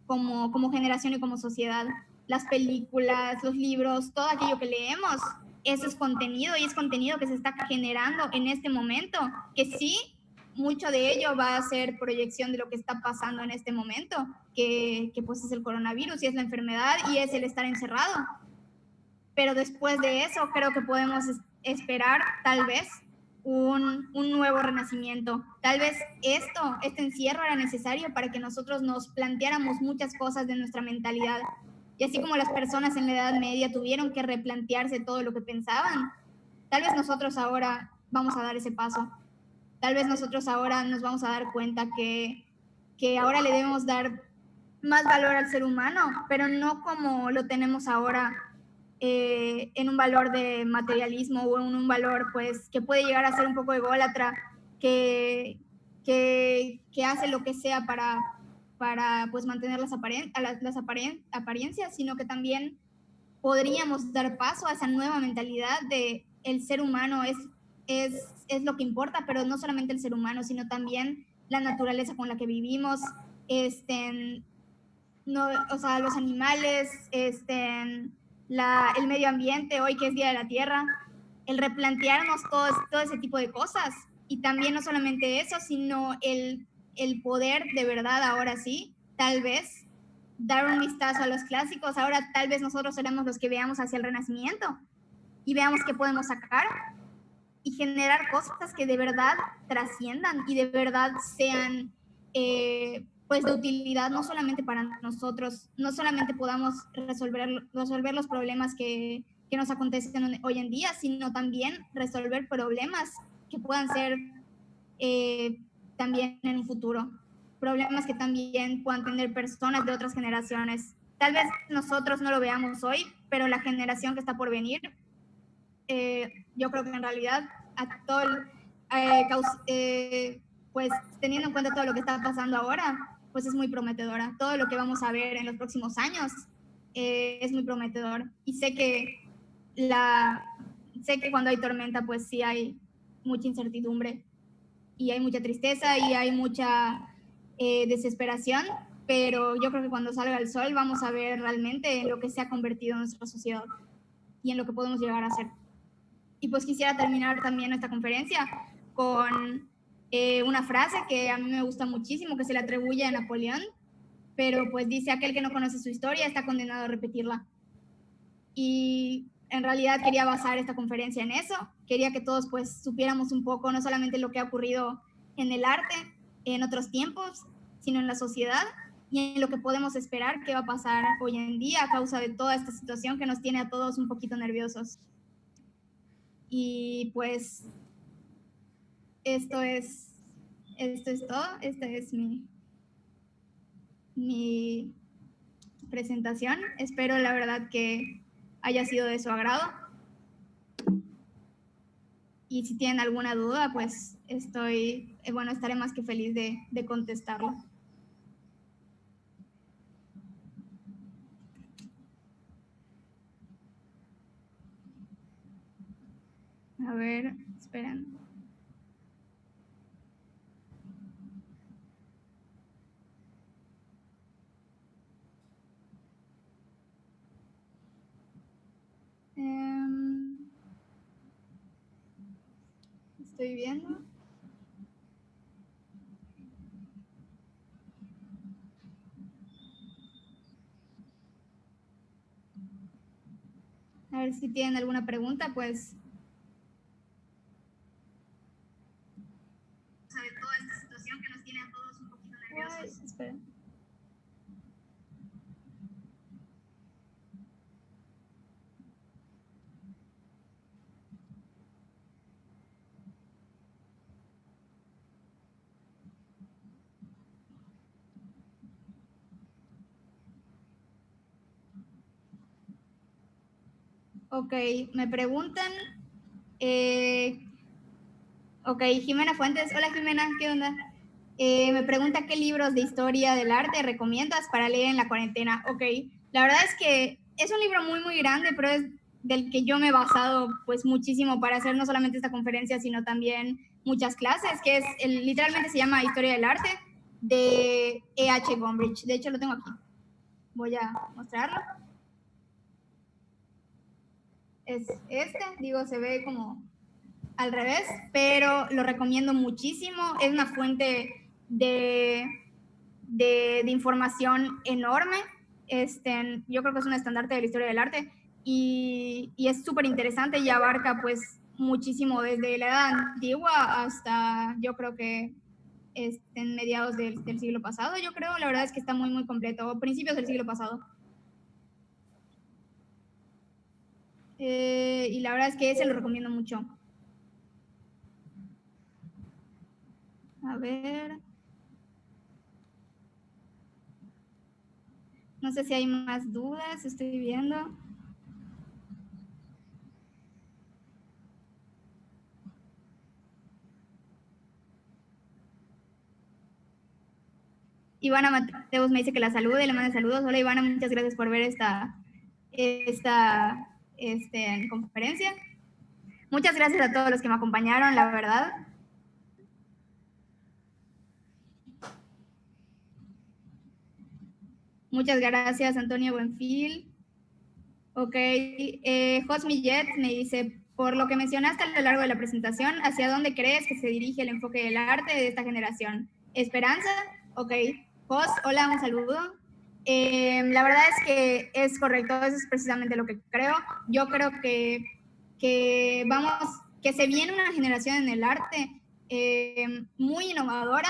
como generación y como sociedad. Las películas, los libros, todo aquello que leemos, eso es contenido, y es contenido que se está generando en este momento, que sí, mucho de ello va a ser proyección de lo que está pasando en este momento, que pues es el coronavirus y es la enfermedad y es el estar encerrado. Pero después de eso creo que podemos esperar tal vez un nuevo renacimiento. Tal vez este encierro era necesario para que nosotros nos planteáramos muchas cosas de nuestra mentalidad. Y así como las personas en la Edad Media tuvieron que replantearse todo lo que pensaban, tal vez nosotros ahora vamos a dar ese paso. Tal vez nosotros ahora nos vamos a dar cuenta que ahora le debemos dar más valor al ser humano, pero no como lo tenemos ahora, en un valor de materialismo o en un valor pues que puede llegar a ser un poco ególatra, que, que hace lo que sea para pues mantener las apariencias, sino que también podríamos dar paso a esa nueva mentalidad de el ser humano es lo que importa, pero no solamente el ser humano, sino también la naturaleza con la que vivimos, no, o sea, los animales, el medio ambiente, hoy que es Día de la Tierra, el replantearnos todo ese tipo de cosas. Y también no solamente eso, sino el poder de verdad, ahora sí, tal vez, dar un vistazo a los clásicos. Ahora tal vez nosotros seremos los que veamos hacia el Renacimiento y veamos qué podemos sacar y generar cosas que de verdad trasciendan y de verdad sean pues de utilidad no solamente para nosotros, no solamente podamos resolver los problemas que nos acontecen hoy en día, sino también resolver problemas que puedan ser también en un futuro, problemas que también puedan tener personas de otras generaciones. Tal vez nosotros no lo veamos hoy, pero la generación que está por venir, yo creo que en realidad a todo pues teniendo en cuenta todo lo que está pasando ahora, pues es muy prometedora. Todo lo que vamos a ver en los próximos años es muy prometedor. Y sé que cuando hay tormenta, pues sí hay mucha incertidumbre y hay mucha tristeza y hay mucha desesperación, pero yo creo que cuando salga el sol vamos a ver realmente en lo que se ha convertido en nuestra sociedad y en lo que podemos llegar a ser. Y pues quisiera terminar también esta conferencia con una frase que a mí me gusta muchísimo, que se le atribuye a Napoleón, pero pues dice: aquel que no conoce su historia está condenado a repetirla. Y en realidad quería basar esta conferencia en eso, quería que todos pues supiéramos un poco, no solamente lo que ha ocurrido en el arte en otros tiempos, sino en la sociedad y en lo que podemos esperar que va a pasar hoy en día a causa de toda esta situación que nos tiene a todos un poquito nerviosos. Y pues esto es todo, esta es mi presentación. Espero la verdad que haya sido de su agrado. Y si tienen alguna duda, pues estaré más que feliz de contestarlo. A ver, esperen. Estoy viendo. A ver si tienen alguna pregunta, pues. Sabe toda esta situación que nos tiene a todos un poquito nerviosos. Esperen. Ok, me preguntan. Ok, Jimena Fuentes. Hola Jimena, ¿qué onda? Me pregunta qué libros de historia del arte recomiendas para leer en la cuarentena. Ok, la verdad es que es un libro muy, muy grande, pero es del que yo me he basado pues muchísimo para hacer no solamente esta conferencia, sino también muchas clases, que es, literalmente se llama Historia del Arte, de E.H. Gombrich. De hecho, lo tengo aquí. Voy a mostrarlo. Es digo, se ve como al revés, pero lo recomiendo muchísimo. Es una fuente de información enorme. Yo creo que es un estandarte de la historia del arte y es súper interesante y abarca pues muchísimo desde la edad antigua hasta yo creo que en mediados del siglo pasado. Yo creo, la verdad es que está muy, muy completo, principios del siglo pasado. Y la verdad es que ese lo recomiendo mucho. A ver. No sé si hay más dudas, estoy viendo. Ivana Mateus me dice que la salude, le manda saludos. Hola Ivana, muchas gracias por ver esta conferencia. Muchas gracias a todos los que me acompañaron, la verdad. Muchas gracias, Antonio Buenfil. Ok, Josmi Jet me dice, por lo que mencionaste a lo largo de la presentación, ¿hacia dónde crees que se dirige el enfoque del arte de esta generación? ¿Esperanza? Ok. Jos, hola, un saludo. La verdad es que es correcto, eso es precisamente lo que creo. Yo creo que se viene una generación en el arte muy innovadora,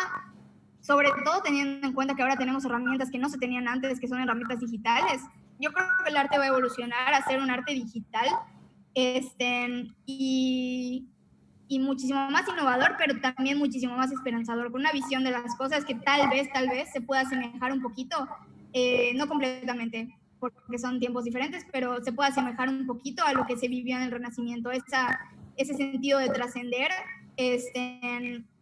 sobre todo teniendo en cuenta que ahora tenemos herramientas que no se tenían antes, que son herramientas digitales. Yo creo que el arte va a evolucionar a ser un arte digital y muchísimo más innovador, pero también muchísimo más esperanzador, con una visión de las cosas que tal vez se pueda asemejar un poquito, no completamente, porque son tiempos diferentes, pero se puede asemejar un poquito a lo que se vivió en el Renacimiento, ese sentido de trascender,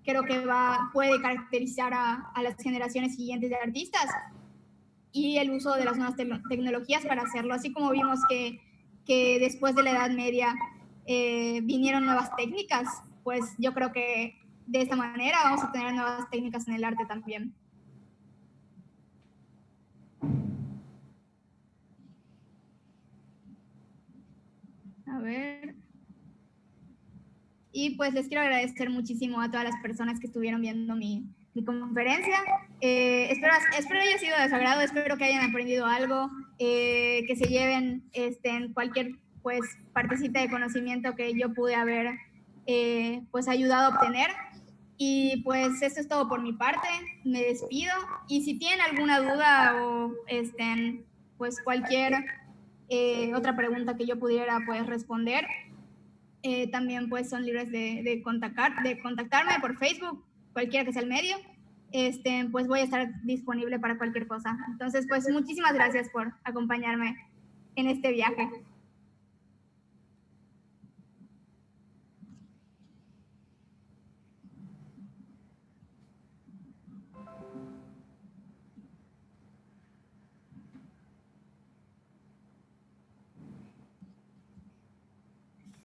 creo que puede caracterizar a las generaciones siguientes de artistas, y el uso de las nuevas tecnologías para hacerlo, así como vimos que después de la Edad Media vinieron nuevas técnicas, pues yo creo que de esta manera vamos a tener nuevas técnicas en el arte también. A ver. Y pues les quiero agradecer muchísimo a todas las personas que estuvieron viendo mi conferencia. Espero haya sido de su agrado, espero que hayan aprendido algo, que se lleven en cualquier pues partecita de conocimiento que yo pude haber pues ayudado a obtener. Y pues esto es todo por mi parte, me despido, y si tienen alguna duda o pues cualquier otra pregunta que yo pudiera pues responder, también pues son libres de contactarme por Facebook, cualquiera que sea el medio, pues voy a estar disponible para cualquier cosa. Entonces pues muchísimas gracias por acompañarme en este viaje.